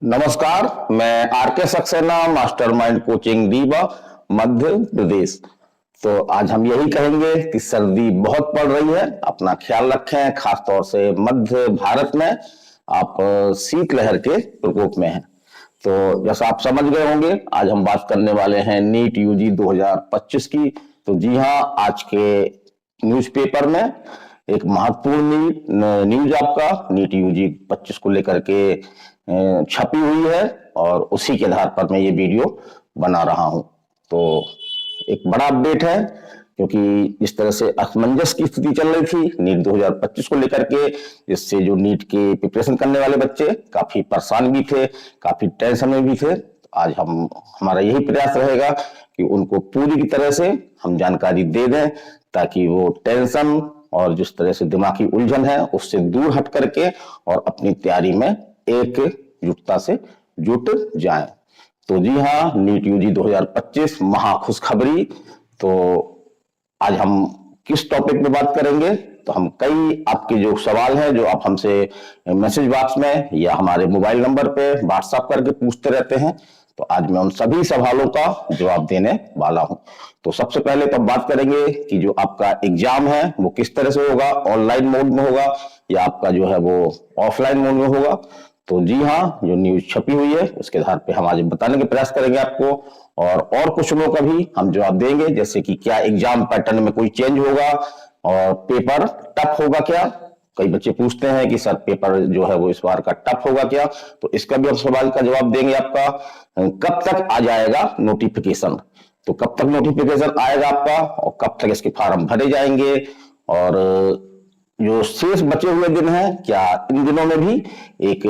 नमस्कार। मैं RK. Saxena, Mastermind coaching Rewa, Madhya Pradesh. तो आज हम यही कहेंगे कि सर्दी बहुत पड़ रही है, अपना ख्याल रखें। खासतौर से मध्य भारत में आप शीतलहर के प्रकोप में हैं। तो जैसा आप समझ गए होंगे, आज हम बात करने वाले हैं नीट यूजी 2025 की। तो जी हाँ, आज के न्यूज़पेपर में एक महत्वपूर्ण न्यूज आपका नीट यूजी 25 को लेकर के छपी हुई है, और उसी के आधार पर मैं ये वीडियो बना रहा हूं। तो एक बड़ा अपडेट है, क्योंकि इस तरह से असमंजस की स्थिति चल रही थी नीट 2025 को लेकर के, जिससे जो नीट के प्रिपरेशन करने वाले बच्चे काफी परेशान भी थे, काफी टेंशन में भी थे। आज हमारा यही प्रयास रहेगा कि उनको पूरी की तरह से हम जानकारी दे दें, ताकि वो टेंशन और जिस तरह से दिमागी उलझन है उससे दूर हट करके और अपनी तैयारी में एकजुटता से जुट जाएं। तो जी हाँ, नीट यूजी 2025 महा खुशखबरी। तो आज हम किस टॉपिक पे बात करेंगे, तो हम कई आपके जो सवाल हैं जो आप हमसे मैसेज बॉक्स में या हमारे मोबाइल नंबर पे व्हाट्सएप करके पूछते रहते हैं, तो आज मैं उन सभी सवालों का जवाब देने वाला हूं। तो सबसे पहले तो बात करेंगे कि जो आपका एग्जाम है वो किस तरह से होगा, ऑनलाइन मोड में होगा या आपका जो है वो ऑफलाइन मोड में होगा। तो जी हाँ, जो न्यूज छपी हुई है उसके आधार पे हम आज बताने के प्रयास करेंगे आपको, और क्वेश्चनों का भी हम जवाब देंगे, जैसे कि क्या एग्जाम पैटर्न में कोई चेंज होगा और पेपर टफ होगा क्या। कई बच्चे पूछते हैं कि सर पेपर जो है वो इस बार का टफ होगा क्या, तो इसका भी हम सवाल का जवाब देंगे आपका। कब तक आ जाएगा नोटिफिकेशन, तो कब तक नोटिफिकेशन आएगा आपका और कब तक इसके फॉर्म भरे जाएंगे, और जो शेष बचे हुए दिन हैं क्या इन दिनों में भी एक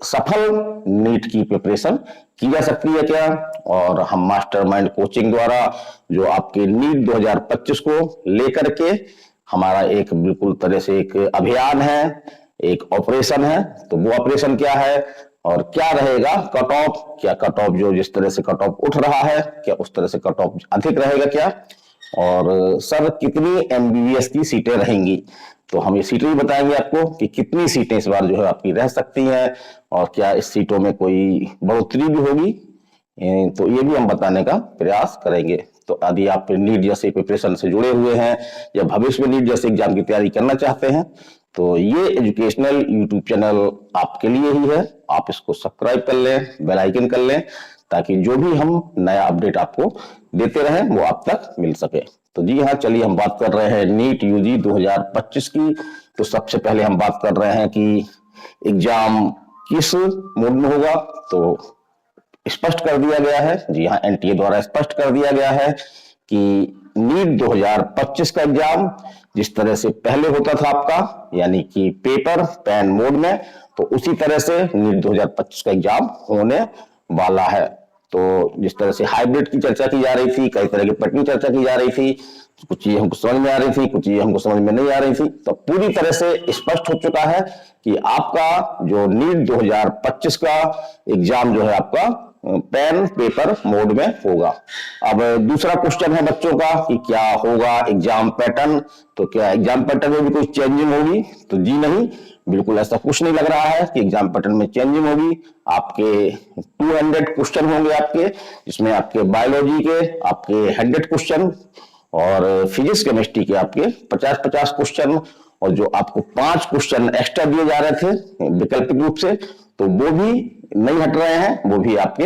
सफल नीट की प्रिपरेशन की जा सकती है क्या। और हम मास्टरमाइंड कोचिंग द्वारा जो आपके नीट 2025 को लेकर के हमारा एक बिल्कुल तरह से एक अभियान है, एक ऑपरेशन है। तो वो ऑपरेशन क्या है और क्या रहेगा कट ऑफ, क्या कट ऑफ जो जिस तरह से कट ऑफ उठ रहा है क्या उस तरह से कट ऑफ अधिक रहेगा क्या, और सर कितनी एमबीबीएस की सीटें रहेंगी। तो हम ये सीटें भी बताएंगे आपको कि कितनी सीटें इस बार जो है आपकी रह सकती हैं, और क्या इस सीटों में कोई बढ़ोतरी भी होगी, तो ये भी हम बताने का प्रयास करेंगे। तो यदि आप नीट जैसे प्रिपरेशन से जुड़े हुए हैं या भविष्य में नीट जैसे एग्जाम की तैयारी करना चाहते हैं, तो ये एजुकेशनल यूट्यूब चैनल आपके लिए ही है। आप इसको सब्सक्राइब कर लें, बेल आइकन कर लें, ताकि जो भी हम नया अपडेट आपको देते रहें वो आप तक मिल सके। तो जी हाँ, चलिए हम बात कर रहे हैं नीट यूजी 2025 की। तो सबसे पहले हम बात कर रहे हैं कि एग्जाम किस मोड में होगा। तो स्पष्ट कर दिया गया है, जी हाँ, एनटीए द्वारा स्पष्ट कर दिया गया है कि नीट 2025 का एग्जाम जिस तरह से पहले होता था आपका, यानी कि पेपर पेन मोड में, तो उसी तरह से नीट 2025 का एग्जाम होने वाला है। तो जिस तरह से हाइब्रिड की चर्चा की जा रही थी, कई तरह की पैटर्न चर्चा की जा रही थी, कुछ चीजें हमको समझ में आ रही थी, कुछ चीजें हमको समझ में नहीं आ रही थी, तो पूरी तरह से स्पष्ट हो चुका है कि आपका जो नीट 2025 का एग्जाम जो है आपका पेन पेपर मोड में होगा। अब दूसरा क्वेश्चन है बच्चों का कि क्या होगा एग्जाम पैटर्न, तो क्या एग्जाम पैटर्न में भी कोई चेंजिंग होगी। तो जी नहीं, बिल्कुल ऐसा कुछ नहीं लग रहा है कि एग्जाम पैटर्न में चेंजिंग होगी। आपके 200 क्वेश्चन होंगे आपके, जिसमें आपके बायोलॉजी के आपके 100 क्वेश्चन और फिजिक्स केमिस्ट्री के आपके 50-50 क्वेश्चन, और जो आपको 5 क्वेश्चन एक्स्ट्रा दिए जा रहे थे वैकल्पिक रूप से, तो वो भी नहीं हट रहे हैं, वो भी आपके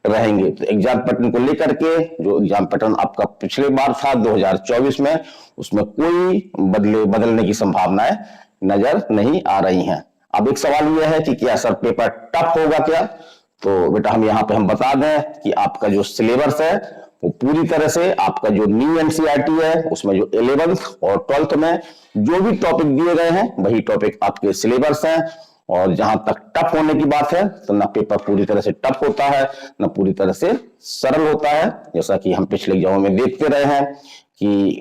रहेंगे। तो एग्जाम पैटर्न को लेकर के जो एग्जाम पैटर्न आपका पिछले बार था 2024 में, उसमें कोई बदलने की संभावनाएं नजर नहीं आ रही हैं। अब एक सवाल यह है कि क्या सर पेपर टफ होगा क्या। तो बेटा हम यहाँ पे हम बता दें कि आपका जो सिलेबस है वो पूरी तरह से आपका जो न्यू एनसीईआरटी है उसमें जो 11th और 12th में जो भी टॉपिक दिए गए हैं वही टॉपिक आपके सिलेबस हैं। और जहां तक टफ होने की बात है, तो ना पेपर पूरी तरह से टफ होता है न पूरी तरह से सरल होता है। जैसा कि हम पिछले एग्जामों में देखते रहे हैं कि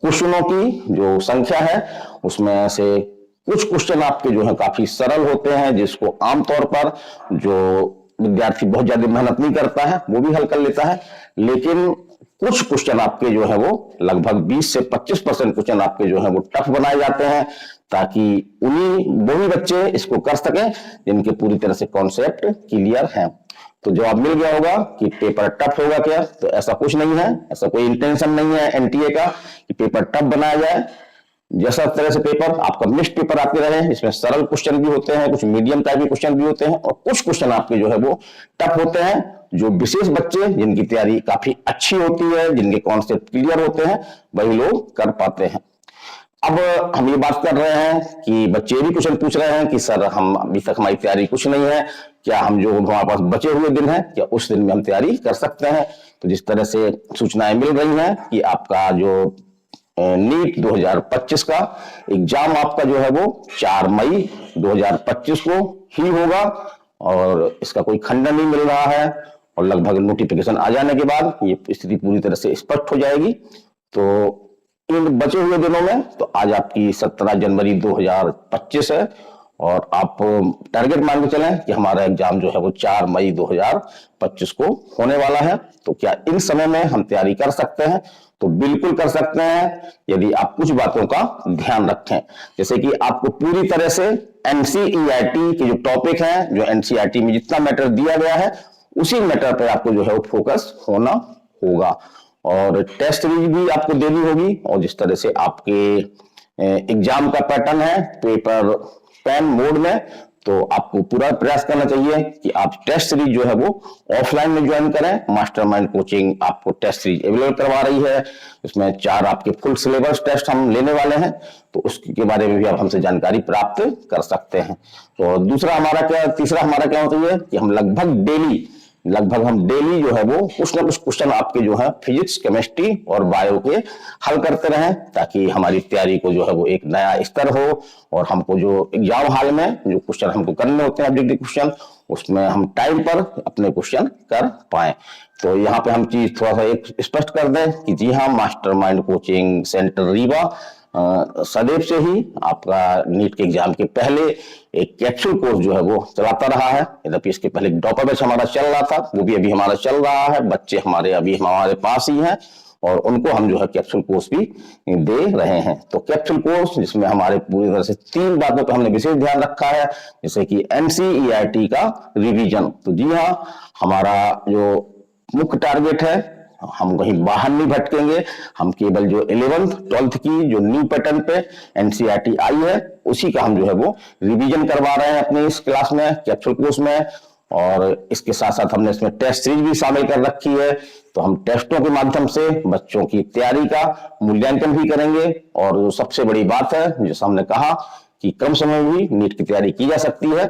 क्वेश्चनों की जो संख्या है उसमें से कुछ क्वेश्चन आपके जो है काफी सरल होते हैं, जिसको आमतौर पर जो विद्यार्थी बहुत ज्यादा मेहनत नहीं करता है वो भी हल कर लेता है। लेकिन कुछ क्वेश्चन आपके जो है वो लगभग 20 से 25% क्वेश्चन आपके जो है वो टफ बनाए जाते हैं, ताकि वही बच्चे इसको कर सकें जिनके पूरी तरह से कॉन्सेप्ट क्लियर है। तो जवाब मिल गया होगा कि पेपर टफ होगा क्या, तो ऐसा कुछ नहीं है, ऐसा कोई इंटेंशन नहीं है एनटीए का कि पेपर टफ बनाया जाए। जैसा तरह से पेपर आपका मिक्स्ड पेपर आते रहे, इसमें सरल क्वेश्चन भी होते हैं, कुछ मीडियम टाइप के क्वेश्चन भी होते हैं, और कुछ क्वेश्चन आपके जो है वो टफ होते हैं, जो विशेष बच्चे जिनकी तैयारी काफी अच्छी होती है, जिनके कॉन्सेप्ट क्लियर होते हैं, वही लोग कर पाते हैं। अब हम ये बात कर रहे हैं कि बच्चे भी क्वेश्चन पूछ रहे हैं कि सर हम अभी तक हमारी तैयारी कुछ नहीं है, क्या हम जो हमारे पास बचे हुए दिन है क्या उस दिन में हम तैयारी कर सकते हैं। तो जिस तरह से सूचनाएं मिल रही हैं कि आपका जो नीट 2025 का एग्जाम आपका जो है वो 4 मई 2025 को ही होगा, और इसका कोई खंडन नहीं मिल रहा है, और लगभग नोटिफिकेशन आ जाने के बाद ये स्थिति पूरी तरह से स्पष्ट हो जाएगी। तो इन बचे हुए दिनों में, तो आज आपकी 17 जनवरी 2025 है, और आप टारगेट मान के चलें कि हमारा एग्जाम जो है वो 4 मई 2025 को होने वाला है। तो क्या इन समय में हम तैयारी कर सकते हैं? तो बिल्कुल कर सकते हैं, यदि आप कुछ बातों का ध्यान रखें। जैसे कि आपको पूरी तरह से एनसीईआरटी के जो टॉपिक हैं, जो एनसीईआरटी में जितना मैटर दिया गया है उसी मैटर पर आपको जो है वो फोकस होना होगा, और टेस्ट सीरीज भी आपको देनी होगी। और जिस तरह से आपके एग्जाम का पैटर्न है पेपर पेन मोड में, तो आपको पूरा प्रयास करना चाहिए कि आप टेस्ट सीरीज जो है वो ऑफलाइन में ज्वाइन करें। मास्टरमाइंड कोचिंग आपको टेस्ट सीरीज अवेलेबल करवा रही है, इसमें 4 आपके फुल सिलेबस टेस्ट हम लेने वाले हैं, तो उसके बारे में भी आप हमसे जानकारी प्राप्त कर सकते हैं। तो तीसरा हमारा क्या होता है कि हम लगभग हम डेली जो है वो कुछ ना कुछ क्वेश्चन आपके जो है फिजिक्स, केमिस्ट्री और बायो के हल करते रहें, ताकि हमारी तैयारी को जो है वो एक नया स्तर हो, और हमको जो एग्जाम हॉल में जो क्वेश्चन हमको करने होते हैं ऑब्जेक्टिव क्वेश्चन, उसमें हम टाइम पर अपने क्वेश्चन कर पाए। तो यहाँ पे हम चीज थोड़ा सा एक स्पष्ट कर दें कि जी हाँ, मास्टरमाइंड कोचिंग सेंटर रीवा सदैव से ही आपका नीट के एग्जाम के पहले एक कैप्सूल कोर्स जो है वो चलाता रहा है। यद्यपि इसके पहले ड्रॉपर बैच हमारा चल रहा था, वो भी अभी हमारा चल रहा है, बच्चे हमारे पास ही हैं, और उनको हम जो है कैप्सूल कोर्स भी दे रहे हैं। तो कैप्सूल कोर्स जिसमें हमारे पूरी तरह से 3 बातों पर हमने विशेष ध्यान रखा है, जैसे कि एनसीईआरटी का रिवीजन। तो जी हाँ, हमारा जो मुख्य टारगेट है, हम कहीं बाहर नहीं भटकेंगे, हम केवल जो 11th 12th की जो न्यू पैटर्न पे एनसीईआरटी आई है उसी का हम जो है वो रिवीजन करवा रहे हैं अपनी इस क्लास में, कैप्सूल कोर्स में। और इसके साथ साथ हमने इसमें टेस्ट सीरीज भी शामिल कर रखी है, तो हम टेस्टों के माध्यम से बच्चों की तैयारी का मूल्यांकन भी करेंगे। और जो सबसे बड़ी बात है, जैसे हमने कहा कि कम समय में भी नीट की तैयारी की जा सकती है,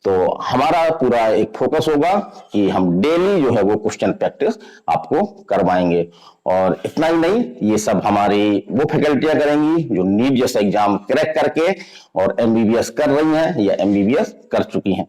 तो हमारा पूरा एक फोकस होगा कि हम डेली जो है वो क्वेश्चन प्रैक्टिस आपको करवाएंगे। और इतना ही नहीं, ये सब हमारी वो फैकल्टियां करेंगी जो नीट जैसा एग्जाम क्रैक करके और एमबीबीएस कर रही हैं या एमबीबीएस कर चुकी हैं।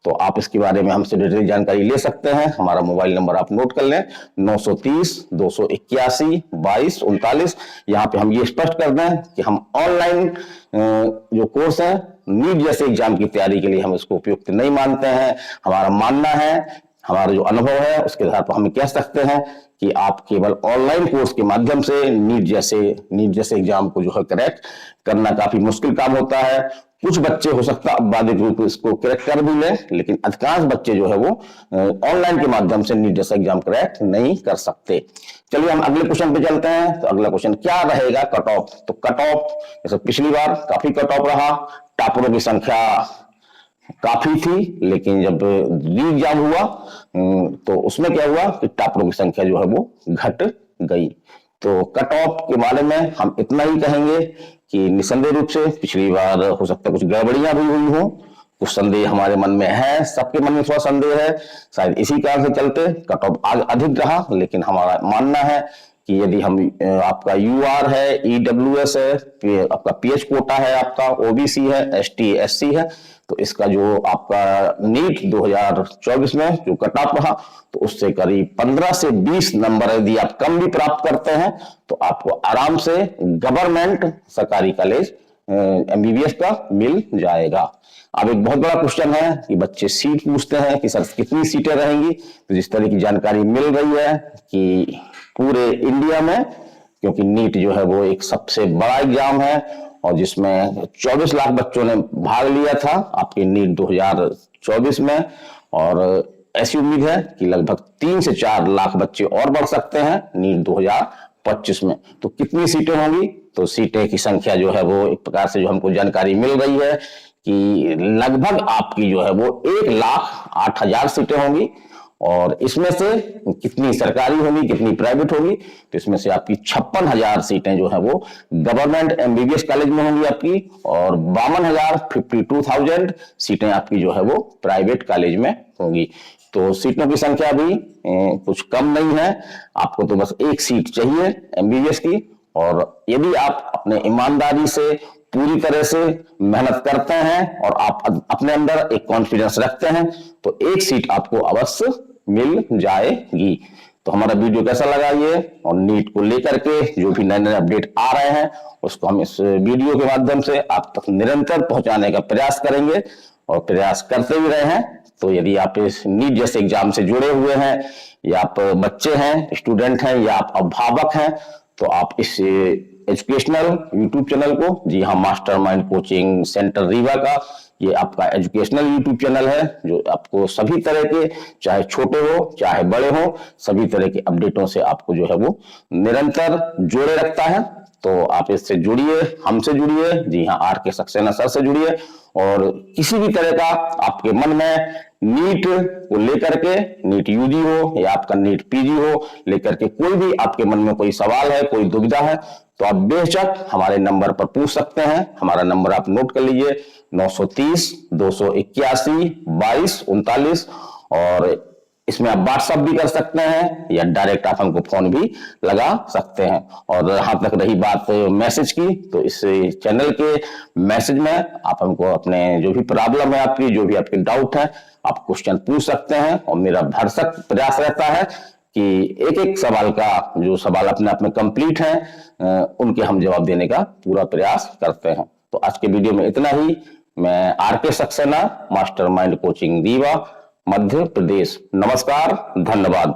तो आप इसके बारे में हमसे डिटेल जानकारी ले सकते हैं। हमारा मोबाइल नंबर आप नोट कर लें, 930 281 22 39। यहाँ पे हम ये स्पष्ट कर दें कि हम ऑनलाइन जो कोर्स है नीट जैसे एग्जाम की तैयारी के लिए हम इसको उपयुक्त नहीं मानते हैं। हमारा मानना है, हमारा जो अनुभव है उसके आधार पर हम कह सकते हैं कि आप केवल ऑनलाइन कोर्स के माध्यम से नीट जैसे एग्जाम को जो है क्रैक करना काफी मुश्किल काम होता है। कुछ बच्चे हो सकता है बाधिक रूप इसको क्रैक कर भी लें, लेकिन अधिकांश बच्चे जो है वो ऑनलाइन के माध्यम से नीट जैसा एग्जाम क्रैक नहीं कर सकते। चलिए हम अगले क्वेश्चन पे चलते हैं। तो अगला क्वेश्चन क्या रहेगा, कट ऑफ। तो कट ऑफ जैसे पिछली बार काफी कट ऑफ रहा, टॉपरों की संख्या काफी थी, लेकिन जब री एग्जाम हुआ तो उसमें क्या हुआ कि टॉपरों की संख्या जो है वो घट गई। तो कट ऑफ के बारे में हम इतना ही कहेंगे कि निसंदेह रूप से पिछली बार हो सकता है कुछ गड़बड़ियां भी हुई हो, कुछ संदेह हमारे मन में है, सबके मन में थोड़ा संदेह है, शायद इसी कारण से चलते कट ऑफ अधिक रहा। लेकिन हमारा मानना है कि यदि हम आपका यूआर है, ईडब्ल्यूएस है, आपका पीएच कोटा है, आपका ओबीसी है, एसटी एससी है, तो इसका जो आपका नीट 2024 में जो कट ऑफ रहा तो उससे करीब 15 से 20 नंबर यदि आप कम भी प्राप्त करते हैं तो आपको आराम से गवर्नमेंट सरकारी कॉलेज MBBS का मिल जाएगा। अब एक बहुत बड़ा क्वेश्चन है कि बच्चे सीट पूछते हैं कि सर कितनी सीटें रहेंगी। तो जिस तरह की जानकारी मिल रही है कि पूरे इंडिया में, क्योंकि नीट जो है वो एक सबसे बड़ा एग्जाम है और जिसमें 24 लाख बच्चों ने भाग लिया था आपके नीट 2024 में, और ऐसी उम्मीद है कि लगभग 3 से 4 लाख बच्चे और बढ़ सकते हैं नीट 2025 में। तो कितनी सीटें होंगी? तो सीटें की संख्या जो है वो एक प्रकार से जो हमको जानकारी मिल रही है कि लगभग आपकी जो है वो 1,08,000 सीटें होंगी। और इसमें से कितनी सरकारी होगी, कितनी प्राइवेट होगी? तो इसमें से आपकी 56,000 सीटें जो है वो गवर्नमेंट MBBS कॉलेज में होंगी आपकी, और 52,000 सीटें आपकी जो है वो प्राइवेट कॉलेज में होंगी। तो सीटों की संख्या भी कुछ कम नहीं है। आपको तो बस एक सीट चाहिए MBBS की, और यदि आप अपने ईमानदारी से पूरी तरह से मेहनत करते हैं और आप अपने अंदर एक कॉन्फिडेंस रखते हैं तो एक सीट आपको अवश्य मिल जाएगी। तो हमारा वीडियो कैसा लगा ये, और नीट को लेकर के जो भी नए नए अपडेट आ रहे हैं उसको हम इस वीडियो के माध्यम से आप तक निरंतर पहुंचाने का प्रयास करेंगे और प्रयास करते भी रहे हैं। तो यदि आप इस नीट जैसे एग्जाम से जुड़े हुए हैं, या आप बच्चे हैं, स्टूडेंट हैं, या आप अभिभावक हैं, तो आप इस एजुकेशनल यूट्यूब चैनल को, जी हाँ, मास्टरमाइंड कोचिंग सेंटर रीवा का ये आपका एजुकेशनल यूट्यूब चैनल है जो आपको सभी तरह के, चाहे छोटे हो चाहे बड़े हो, सभी तरह के अपडेटों से आपको जो है वो निरंतर जोड़े रखता है। तो आप इससे जुड़िए, हमसे जुड़िए, जी हाँ, RK सक्सेना सर से जुड़िए। और किसी भी तरह का आपके मन में नीट को लेकर के, नीट UG हो या आपका नीट PG हो, लेकर के कोई भी आपके मन में कोई सवाल है, कोई दुविधा है, तो आप बेशक हमारे नंबर पर पूछ सकते हैं। हमारा नंबर आप नोट कर लीजिए, 930 281 22 39, और इसमें आप व्हाट्सएप भी कर सकते हैं या डायरेक्ट आप हमको फोन भी लगा सकते हैं। और जहां तक रही बात मैसेज की, तो इस चैनल के मैसेज में आप हमको अपने जो भी प्रॉब्लम है आपकी, जो भी आपके डाउट है, आप क्वेश्चन पूछ सकते हैं। और मेरा भरसक प्रयास रहता है कि एक एक सवाल का, जो सवाल अपने आप में कंप्लीट है, उनके हम जवाब देने का पूरा प्रयास करते हैं। तो आज के वीडियो में इतना ही। मैं RK Saxena, Mastermind coaching Rewa, Madhya Pradesh. नमस्कार, धन्यवाद।